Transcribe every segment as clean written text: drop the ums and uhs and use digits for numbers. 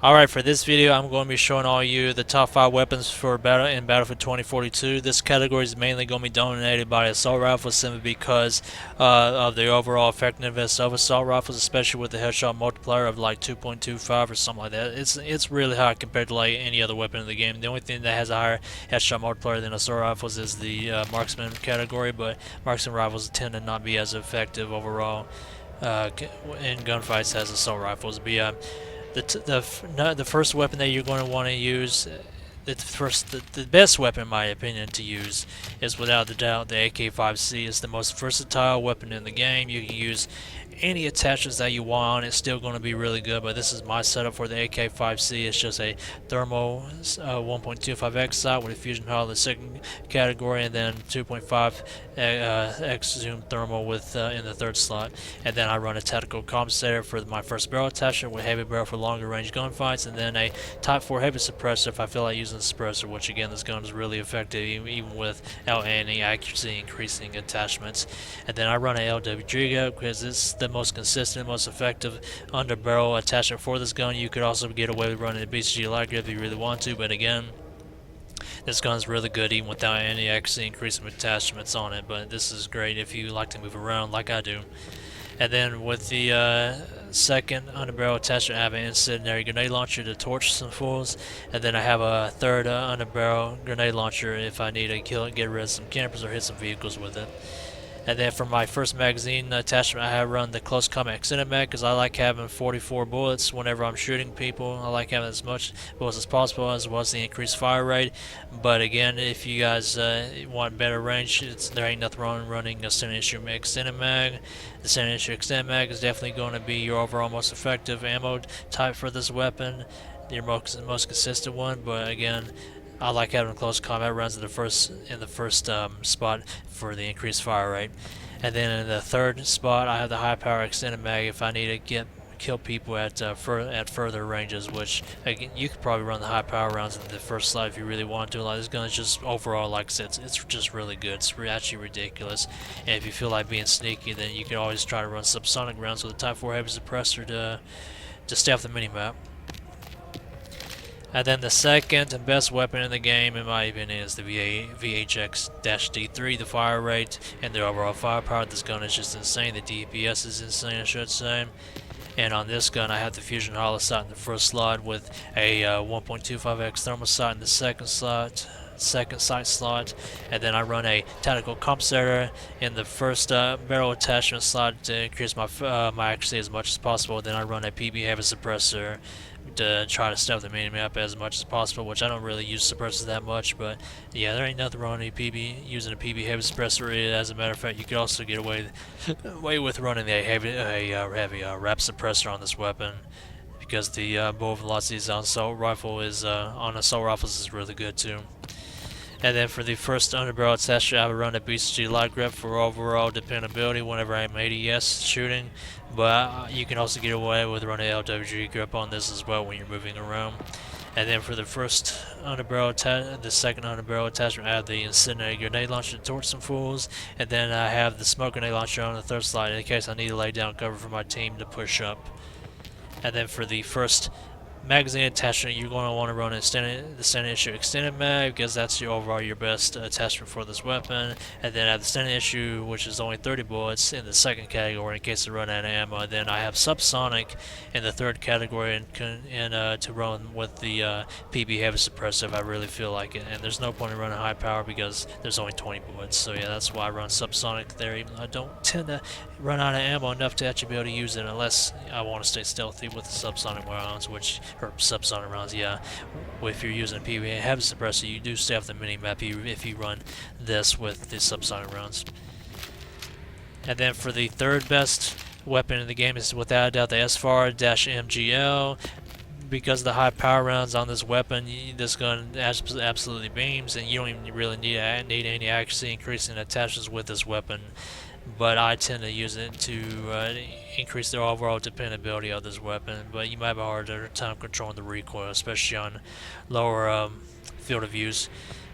Alright, for this video I'm going to be showing all you the top 5 weapons for Battlefield 2042. This category is mainly going to be dominated by assault rifles simply because of the overall effectiveness of assault rifles, especially with the headshot multiplier of like 2.25 or something like that. It's really high compared to like any other weapon in the game. The only thing that has a higher headshot multiplier than assault rifles is the marksman category, but marksman rifles tend to not be as effective overall in gunfights as assault rifles. But yeah, the first weapon that you're going to want to use, the best weapon in my opinion to use is without a doubt the AK-5C. It's the most versatile weapon in the game. You can use any attachments that you want on it, still going to be really good. But this is my setup for the AK-5C. It's just a thermal 1.25x sight with a fusion hull in the second category, and then 2.5 x zoom thermal with in the third slot. And then I run a tactical compensator for my first barrel attachment with heavy barrel for longer range gunfights, and then a Type 4 heavy suppressor if I feel like using the suppressor, which again this gun is really effective even without any accuracy increasing attachments. And then I run a LWG gun because it's the most consistent, most effective under barrel attachment for this gun. You could also get away with running a BCG light grip if you really want to, but again, this gun is really good even without any accuracy increasing attachments on it. But this is great if you like to move around like I do. And then with the second underbarrel attachment, I have an incendiary grenade launcher to torch some fools. And then I have a third underbarrel grenade launcher if I need to get rid of some campers or hit some vehicles with it. And then for my first magazine attachment, I have run the close combat extended mag because I like having 44 bullets whenever I'm shooting people. I like having as much bullets as possible, as well as the increased fire rate. But again, if you guys want better range, there ain't nothing wrong running a center issue extended mag. The center issue extended mag is definitely going to be your overall most effective ammo type for this weapon, your most consistent one. But again, I like having close combat rounds in the first spot for the increased fire rate, and then in the third spot I have the high power extended mag if I need to kill people at further ranges. Which again, you could probably run the high power rounds in the first slot if you really want to. Like, this gun is just overall, like I said, it's just really good. It's actually ridiculous. And if you feel like being sneaky, then you can always try to run subsonic rounds with a Type 4 heavy suppressor to stay off the minimap. And then the second and best weapon in the game, in my opinion, is the VHX-D3. The fire rate and the overall firepower of this gun is just insane. The DPS is insane, I should say. And on this gun, I have the fusion hollow sight in the first slot with a 1.25x thermal sight in the second sight slot, and then I run a tactical compensator in the first barrel attachment slot to increase my accuracy as much as possible. Then I run a PB heavy suppressor to try to stuff the minimap as much as possible, which I don't really use suppressors that much, but yeah, there ain't nothing wrong with using a PB heavy suppressor. As a matter of fact, you could also get away with running a heavy wrap suppressor on this weapon, because the bullet velocities on assault rifles is really good too. And then for the first underbarrel attachment, I would run a BCG light grip for overall dependability whenever I'm ADS shooting. But you can also get away with running LWG grip on this as well when you're moving around. And then for the second underbarrel attachment, I have the incendiary grenade launcher to torch some fools. And then I have the smoke grenade launcher on the third slide in case I need to lay down cover for my team to push up. And then for the first magazine attachment, you're going to want to run the standard issue extended mag because that's your best attachment for this weapon. And then I have the standard issue, which is only 30 bullets in the second category in case I run out of ammo. And then I have subsonic in the third category, and to run with the PB heavy suppressor if I really feel like it. And there's no point in running high power because there's only 20 bullets. So yeah, that's why I run subsonic there, even though I don't tend to run out of ammo enough to actually be able to use it unless I want to stay stealthy with the subsonic rounds, or subsonic rounds, yeah. If you're using a PB heavy suppressor, you do stay off the minimap if you run this with the subsonic rounds. And then for the third best weapon in the game is without a doubt the SFAR-MGL. Because of the high power rounds on this weapon, this gun absolutely beams, and you don't even really need any accuracy increasing attachments with this weapon. But I tend to use it to increase the overall dependability of this weapon. But you might have a harder time controlling the recoil, especially on lower field of views.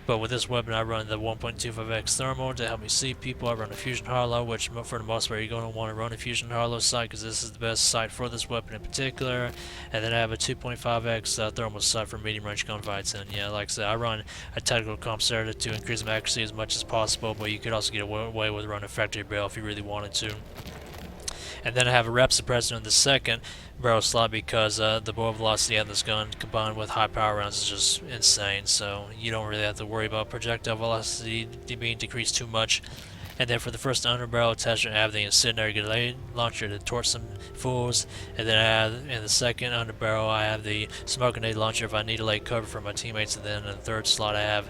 But with this weapon, I run the 1.25x thermal to help me see people. I run a fusion hollow, which for the most part you're going to want to run a fusion hollow sight because this is the best sight for this weapon in particular. And then I have a 2.5x thermal sight for medium range gunfights. And yeah, like I said, I run a tactical compensator to increase my accuracy as much as possible, but you could also get away with running a factory barrel if you really wanted to. And then I have a rep suppressor in the second barrel slot because the bullet velocity on this gun combined with high power rounds is just insane, so you don't really have to worry about projectile velocity being decreased too much. And then for the first underbarrel attachment, I have the incendiary grenade launcher to torch some fools. And then I have, in the second underbarrel, I have the smoke grenade launcher if I need to lay cover for my teammates. And then in the third slot, I have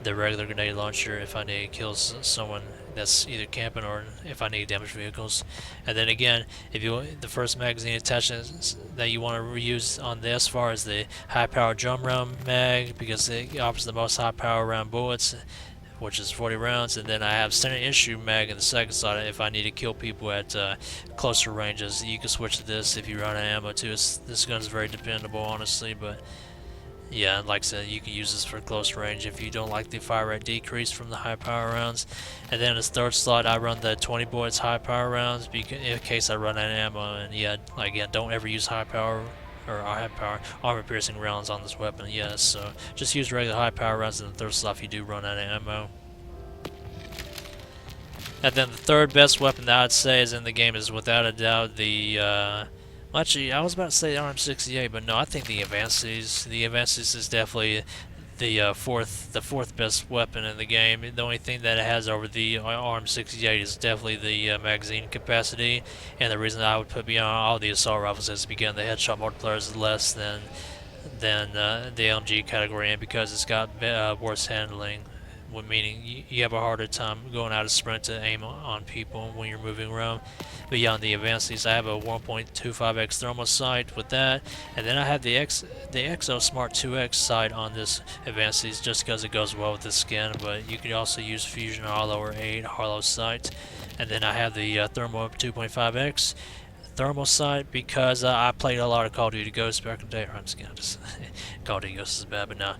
the regular grenade launcher if I need to kill someone that's either camping or if I need damage vehicles. And then again, if the first magazine attachment that you want to reuse on this SFAR is the high power drum round mag because it offers the most high power round bullets, which is 40 rounds. And then I have standard issue mag in the second slot if I need to kill people at closer ranges. You can switch to this if you run out of ammo too. This gun is very dependable, honestly, but yeah, like I said, you can use this for close range if you don't like the fire rate decrease from the high power rounds. And then in the third slot, I run the 20 bullets high power rounds in case I run out of ammo. And yeah, again, don't ever use high power armor piercing rounds on this weapon. Yes, so just use regular high power rounds in the third slot if you do run out of ammo. And then the third best weapon that I'd say is in the game is without a doubt the actually, I was about to say the RM68, but no, I think the Avancys. The Avancys is definitely the fourth best weapon in the game. The only thing that it has over the RM68 is definitely the magazine capacity, and the reason I would put beyond all the assault rifles is because the headshot multiplier is less than the LMG category, and because it's got worse handling. Meaning you have a harder time going out of sprint to aim on people when you're moving around. Beyond the Avancys, I have a 1.25x thermal sight with that, and then I have the Exo Smart 2x sight on this Avancys just because it goes well with the skin, but you could also use Fusion Hollow or 8 Hollow sight. And then I have the Thermal 2.5x thermal sight because I played a lot of Call of Duty Ghosts back in the day. I'm just kidding, Call of Duty Ghosts is bad, but no.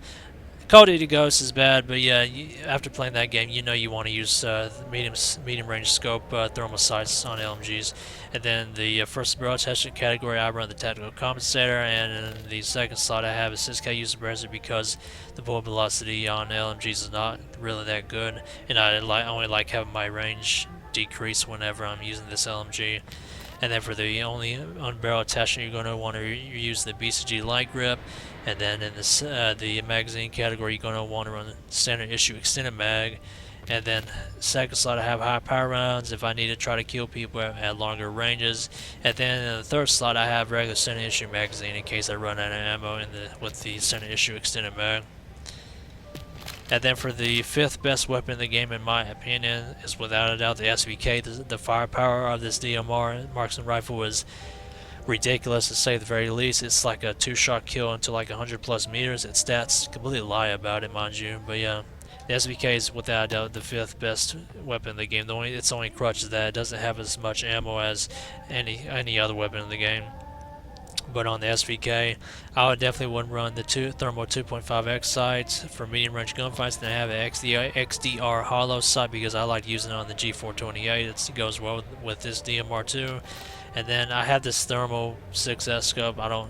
Call of Duty Ghosts is bad, but yeah, after playing that game, you know you want to use medium range scope thermal sights on LMGs. And then the first barrel attachment category, I run the tactical compensator, and in the second slot I have a 6K use suppressor because the bullet velocity on LMGs is not really that good, and I only like having my range decrease whenever I'm using this LMG. And then for the only on-barrel attachment, you're going to want to use the BCG light grip. And then in this, the magazine category, you're going to want to run the standard issue extended mag. And then second slot, I have high power rounds if I need to try to kill people at longer ranges. And then in the third slot, I have regular standard issue magazine in case I run out of ammo with the standard issue extended mag. And then for the fifth best weapon in the game, in my opinion, is without a doubt the SVK. The firepower of this DMR marksman rifle is ridiculous to say the very least. It's like a 2-shot kill into like 100 plus meters. Its stats completely lie about it, mind you. But yeah, the SVK is without a doubt the fifth best weapon in the game. Its only crutch is that it doesn't have as much ammo as any other weapon in the game. But on the SVK, I would definitely wouldn't run the thermal 2.5x sights for medium range gunfights. Then I have an XDR hollow sight because I like using it on the G428. It goes well with this DMR2. And then I have this thermal 6S scope. I don't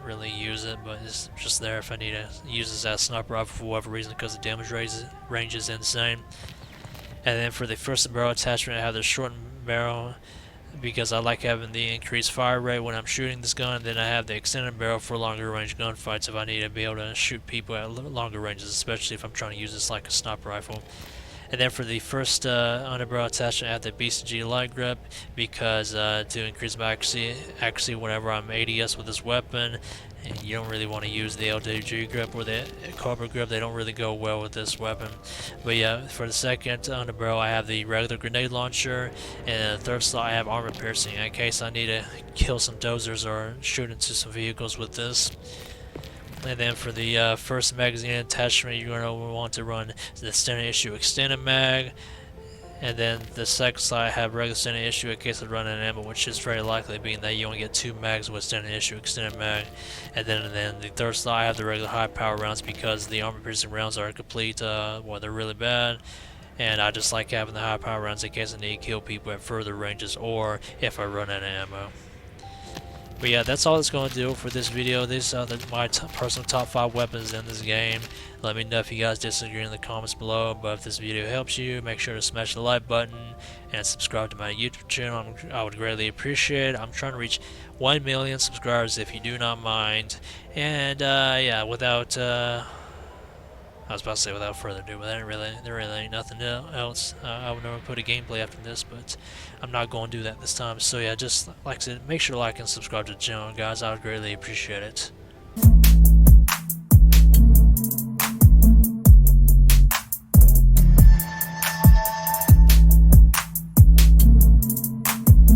really use it, but it's just there if I need to use this as a sniper rifle for whatever reason because the damage range is insane. And then for the first barrel attachment, I have the shortened barrel because I like having the increased fire rate when I'm shooting this gun. Then I have the extended barrel for longer range gunfights if I need to be able to shoot people at longer ranges, especially if I'm trying to use this like a sniper rifle. And then for the first underbarrel attachment, I have the BCG light grip because to increase my accuracy whenever I'm ADS with this weapon. And you don't really want to use the LWG grip or the Cobra grip. They don't really go well with this weapon. But yeah, for the second underbarrel, I have the regular grenade launcher. And in the third slot, I have armor piercing in case I need to kill some dozers or shoot into some vehicles with this. And then for the first magazine attachment, you're going to want to run the standard issue extended mag. And then the second slot I have regular standard issue in case of running an ammo, which is very likely, being that you only get 2 mags with standard issue extended mag. And then the third slot I have the regular high power rounds because the armor piercing rounds are complete, well, they're really bad. And I just like having the high power rounds in case I need to kill people at further ranges or if I run out of ammo. But yeah, that's all it's going to do for this video. These are my personal top 5 weapons in this game. Let me know if you guys disagree in the comments below. But if this video helps you, make sure to smash the like button and subscribe to my YouTube channel. I would greatly appreciate it. I'm trying to reach 1 million subscribers if you do not mind. And yeah, I was about to say without further ado, but there really ain't nothing else. I would never put a gameplay after this, but I'm not going to do that this time. So yeah, just like I said, make sure to like and subscribe to the channel, guys. I would greatly appreciate it.